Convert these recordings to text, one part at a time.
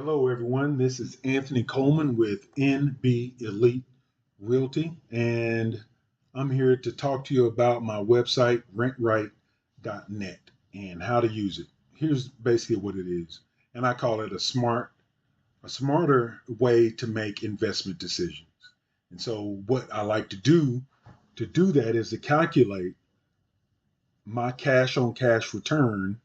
Hello, everyone. This is Anthony Coleman with NB Elite Realty, and I'm here to talk to you about my website, RentRite.net, and how to use it. Here's basically what it is, and I call it a smarter way to make investment decisions. And so, what I like to do that is to calculate my cash on cash return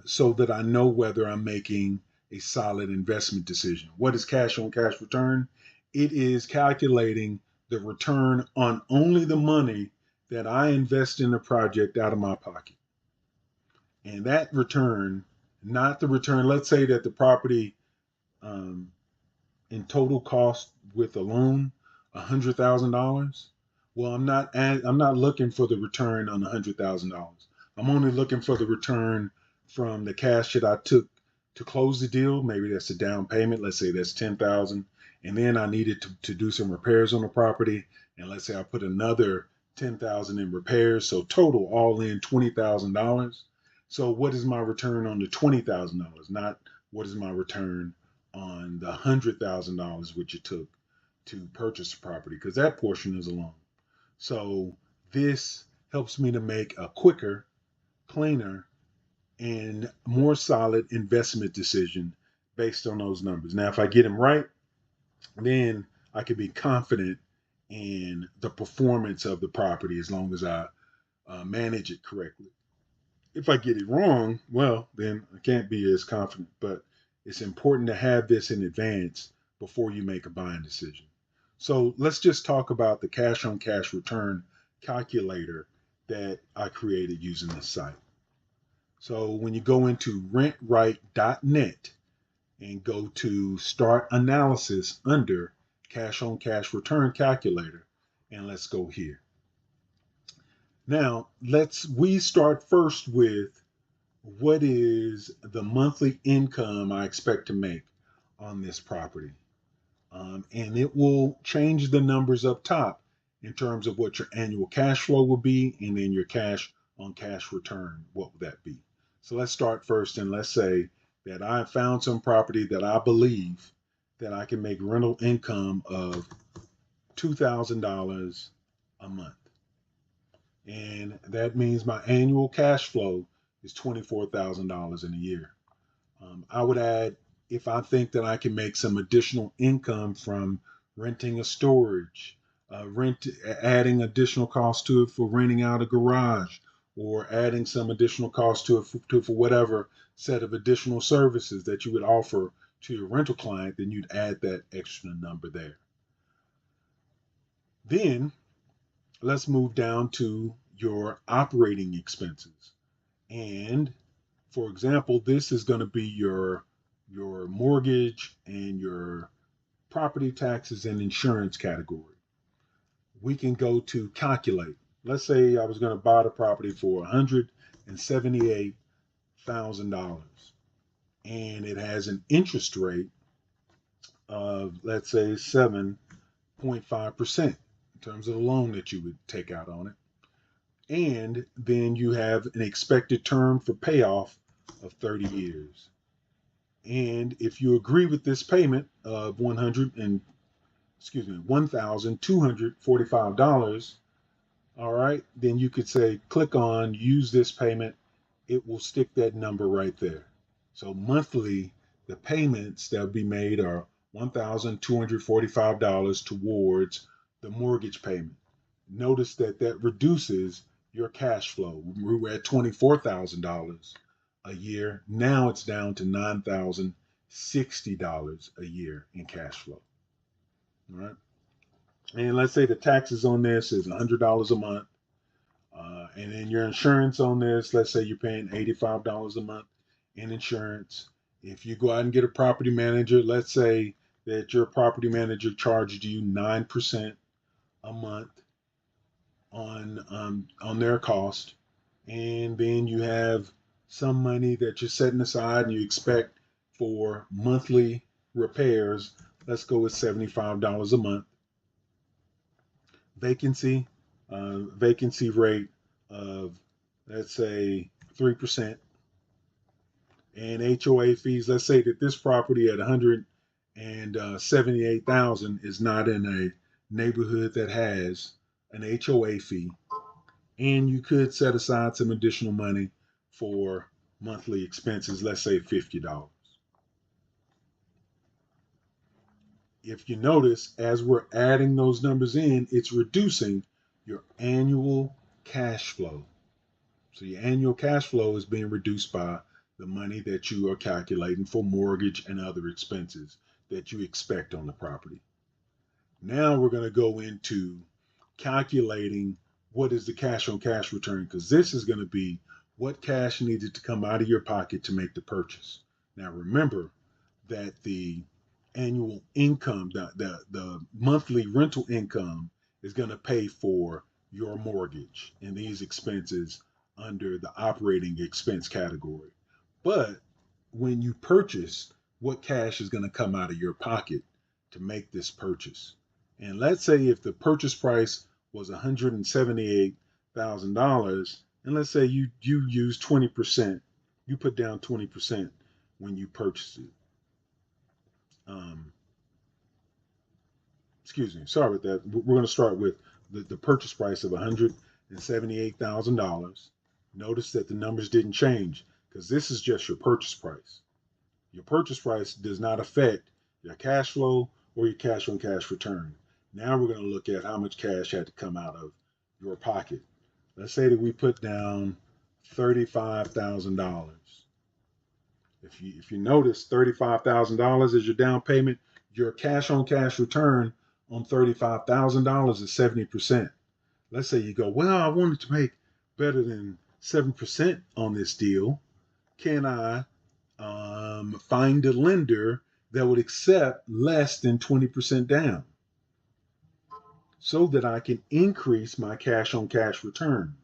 so that I know whether I'm making a solid investment decision. What is cash on cash return? It is calculating the return on only the money that I invest in a project out of my pocket. And that return, not the return, let's say that the property in total cost with a loan $100,000. Well, I'm not looking for the return on $100,000. I'm only looking for the return from the cash that I took to close the deal. Maybe that's a down payment. Let's say that's $10,000, and then I needed to do some repairs on the property. And let's say I put another $10,000 in repairs. So total all in $20,000. So what is my return on the $20,000? Not what is my return on the $100,000 which it took to purchase the property, because that portion is a loan. So this helps me to make a quicker, cleaner, and more solid investment decision based on those numbers. Now, if I get them right, then I can be confident in the performance of the property as long as I manage it correctly. If I get it wrong, well, then I can't be as confident. But it's important to have this in advance before you make a buying decision. So let's just talk about the cash on cash return calculator that I created using this site. So when you go into rentrite.net and go to start analysis under cash on cash return calculator, and let's go here. Now we start first with what is the monthly income I expect to make on this property. And it will change the numbers up top in terms of what your annual cash flow will be, and then your cash on cash return, what would that be? So let's start first, and let's say that I found some property that I believe that I can make rental income of $2,000 a month. And that means my annual cash flow is $24,000 in a year. I would add, if I think that I can make some additional income from renting a storage, adding additional cost to it for renting out a garage, or adding some additional cost to it for whatever set of additional services that you would offer to your rental client, then you'd add that extra number there. Then let's move down to your operating expenses. And for example, this is going to be your mortgage and your property taxes and insurance category. We can go to calculate. Let's say I was going to buy the property for $178,000, and it has an interest rate of, let's say, 7.5% in terms of the loan that you would take out on it. And then you have an expected term for payoff of 30 years. And if you agree with this payment of $1,245, all right, then you could say, click on use this payment. It will stick that number right there. So monthly, the payments that will be made are $1,245 towards the mortgage payment. Notice that reduces your cash flow. We were at $24,000 a year. Now it's down to $9,060 a year in cash flow. All right. And let's say the taxes on this is $100 a month. And then your insurance on this, let's say you're paying $85 a month in insurance. If you go out and get a property manager, let's say that your property manager charged you 9% a month on their cost. And then you have some money that you're setting aside and you expect for monthly repairs. Let's go with $75 a month. Vacancy rate of, let's say, 3%. and HOA fees. Let's say that this property at 178,000 is not in a neighborhood that has an HOA fee, and you could set aside some additional money for monthly expenses, let's say $50. If you notice, as we're adding those numbers in, it's reducing your annual cash flow. So your annual cash flow is being reduced by the money that you are calculating for mortgage and other expenses that you expect on the property. Now we're going to go into calculating what is the cash on cash return, because this is going to be what cash needed to come out of your pocket to make the purchase. Now remember that the annual income, the monthly rental income is going to pay for your mortgage and these expenses under the operating expense category. But when you purchase, what cash is going to come out of your pocket to make this purchase? And let's say if the purchase price was $178,000, and let's say you use 20%, you put down 20% when you purchase it. Excuse me, sorry about that. We're going to start with the purchase price of $178,000. Notice that the numbers didn't change because this is just your purchase price. Your purchase price does not affect your cash flow or your cash on cash return. Now we're going to look at how much cash had to come out of your pocket. Let's say that we put down $35,000. If you notice, $35,000 is your down payment. Your cash on cash return on $35,000 is 70%. Let's say you go, well, I wanted to make better than 7% on this deal. Can I find a lender that would accept less than 20% down so that I can increase my cash on cash return?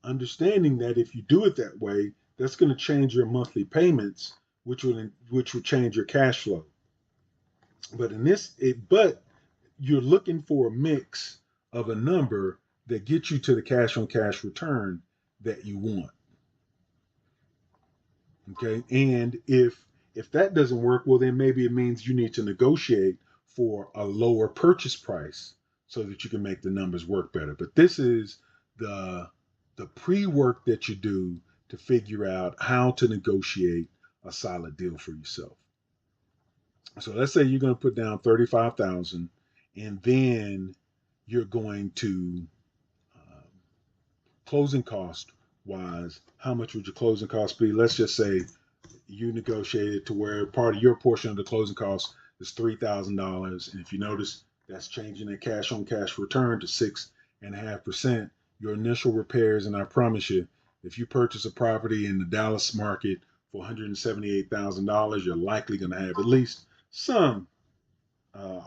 Understanding that if you do it that way, that's going to change your monthly payments, which will change your cash flow. But you're looking for a mix of a number that gets you to the cash on cash return that you want. Okay, and if that doesn't work, well, then maybe it means you need to negotiate for a lower purchase price so that you can make the numbers work better. But this is the pre-work that you do to figure out how to negotiate a solid deal for yourself. So let's say you're going to put down $35,000, and then you're going to closing cost wise, how much would your closing cost be? Let's just say you negotiated to where part of your portion of the closing cost is $3,000, and if you notice, that's changing the cash on cash return to 6.5%. Your initial repairs, and I promise you, if you purchase a property in the Dallas market for $178,000, you're likely going to have at least some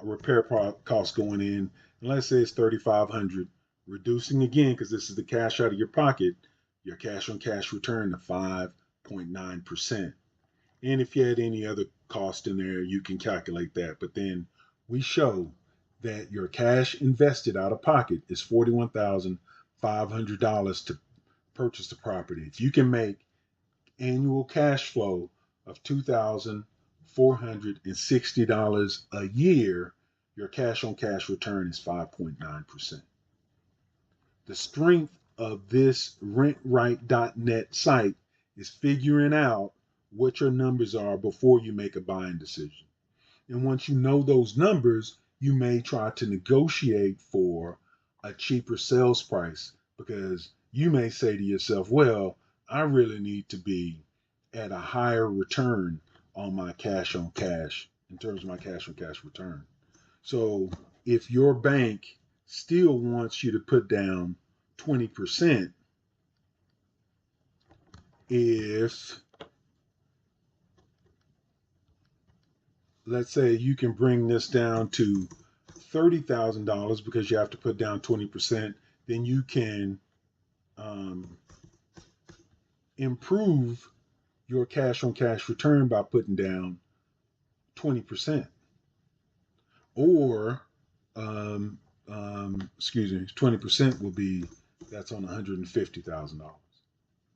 repair costs going in. And let's say it's $3,500, reducing again, because this is the cash out of your pocket, your cash on cash return to 5.9%. And if you had any other cost in there, you can calculate that. But then we show that your cash invested out of pocket is $41,500 to purchase the property. If you can make annual cash flow of $2,460 a year, your cash on cash return is 5.9%. The strength of this RentRite.net site is figuring out what your numbers are before you make a buying decision. And once you know those numbers, you may try to negotiate for a cheaper sales price, because you may say to yourself, well, I really need to be at a higher return on my cash on cash in terms of my cash on cash return. So if your bank still wants you to put down 20%, if let's say you can bring this down to $30,000 because you have to put down 20%, then you can improve your cash on cash return by putting down 20%. Or, 20% will be, that's on $150,000.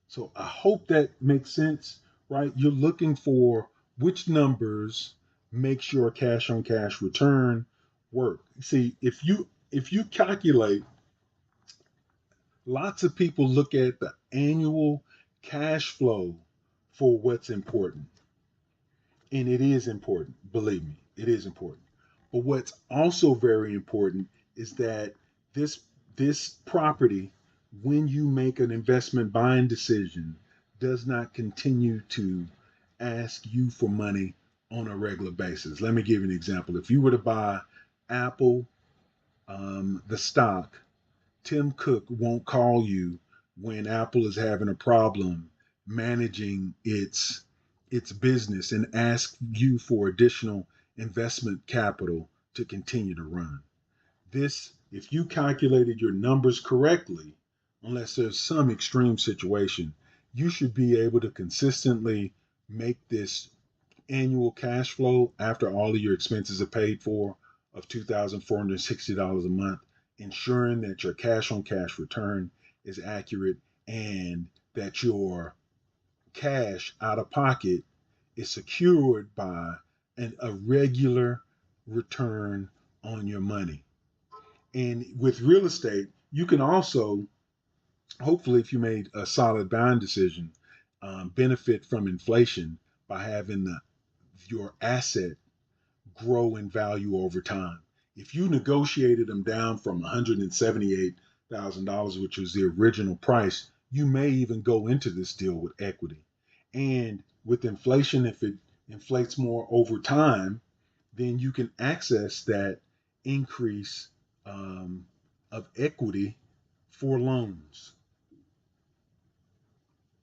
So I hope that makes sense. right? You're looking for which numbers makes your cash on cash return work. See, if you calculate, lots of people look at the annual cash flow for what's important. And it is important, believe me, it is important. But what's also very important is that this this property, when you make an investment buying decision, does not continue to ask you for money on a regular basis. Let me give you an example. If you were to buy Apple, the stock, Tim Cook won't call you when Apple is having a problem managing its business and ask you for additional investment capital to continue to run. This, if you calculated your numbers correctly, unless there's some extreme situation, you should be able to consistently make this annual cash flow after all of your expenses are paid for of $2,460 a month, ensuring that your cash on cash return is accurate and that your cash out of pocket is secured by a regular return on your money. And with real estate, you can also, hopefully, if you made a solid buying decision, benefit from inflation by having your asset grow in value over time. If you negotiated them down from $178,000, which was the original price, you may even go into this deal with equity. And with inflation, if it inflates more over time, then you can access that increase of equity for loans.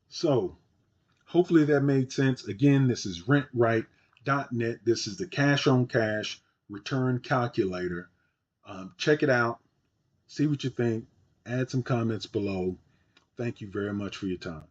So hopefully that made sense. Again, this is RentRite.net. This is the cash on cash return calculator. Check it out. See what you think. Add some comments below. Thank you very much for your time.